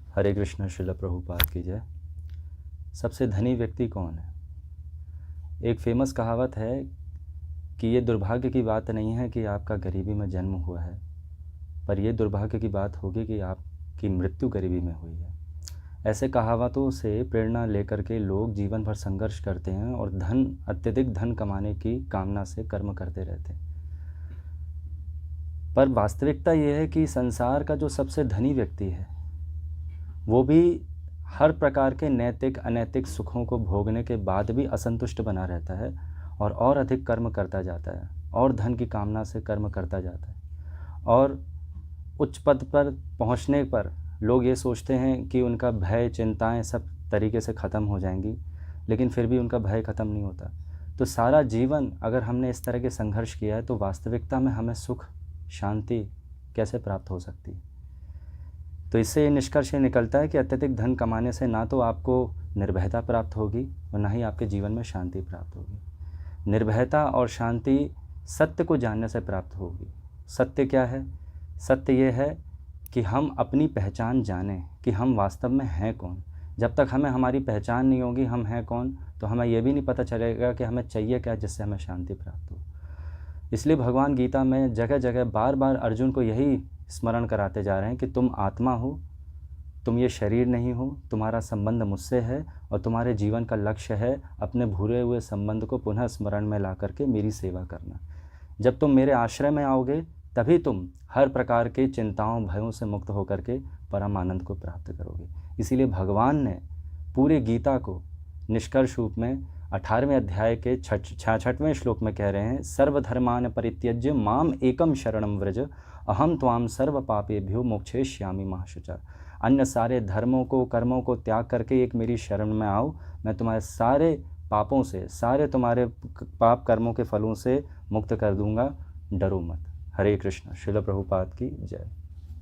हरे कृष्ण। श्रील प्रभुपाद की जय। सबसे धनी व्यक्ति कौन है? एक फेमस कहावत है कि ये दुर्भाग्य की बात नहीं है कि आपका गरीबी में जन्म हुआ है, पर यह दुर्भाग्य की बात होगी कि आपकी मृत्यु गरीबी में हुई है। ऐसे कहावतों से प्रेरणा लेकर के लोग जीवन भर संघर्ष करते हैं और अत्यधिक धन कमाने की कामना से कर्म करते रहते हैं। पर वास्तविकता यह है कि संसार का जो सबसे धनी व्यक्ति है वो भी हर प्रकार के नैतिक अनैतिक सुखों को भोगने के बाद भी असंतुष्ट बना रहता है और अधिक कर्म करता जाता है और धन की कामना से कर्म करता जाता है। और उच्च पद पर पहुंचने पर लोग ये सोचते हैं कि उनका भय चिंताएं सब तरीके से ख़त्म हो जाएंगी, लेकिन फिर भी उनका भय ख़त्म नहीं होता। तो सारा जीवन अगर हमने इस तरह के संघर्ष किया है तो वास्तविकता में हमें सुख शांति कैसे प्राप्त हो सकती है? तो इससे ये निष्कर्ष निकलता है कि अत्यधिक धन कमाने से ना तो आपको निर्भयता प्राप्त होगी और ना ही आपके जीवन में शांति प्राप्त होगी। निर्भयता और शांति सत्य को जानने से प्राप्त होगी। सत्य क्या है? सत्य ये है कि हम अपनी पहचान जानें कि हम वास्तव में हैं कौन। जब तक हमें हमारी पहचान नहीं होगी हम हैं कौन, तो हमें यह भी नहीं पता चलेगा कि हमें चाहिए क्या जिससे हमें शांति प्राप्त हो। इसलिए भगवान गीता में जगह जगह बार बार अर्जुन को यही स्मरण कराते जा रहे हैं कि तुम आत्मा हो, तुम ये शरीर नहीं हो, तुम्हारा संबंध मुझसे है और तुम्हारे जीवन का लक्ष्य है अपने भूले हुए संबंध को पुनः स्मरण में ला करके मेरी सेवा करना। जब तुम मेरे आश्रय में आओगे तभी तुम हर प्रकार के चिंताओं भयों से मुक्त होकर के परम आनंद को प्राप्त करोगे। इसीलिए भगवान ने पूरे गीता को निष्कर्ष रूप में 18वें अध्याय के 66वें श्लोक में कह रहे हैं, सर्वधर्मान परित्यज्य माम एकम शरणम व्रज अहम त्वाम सर्व पापेभ्यो मोक्षयिष्यामि मा शुचा। अन्य सारे धर्मों को कर्मों को त्याग करके एक मेरी शरण में आओ, मैं तुम्हारे सारे पापों से सारे तुम्हारे पाप कर्मों के फलों से मुक्त कर दूंगा, डरो मत। हरे कृष्ण। श्रील प्रभुपाद की जय।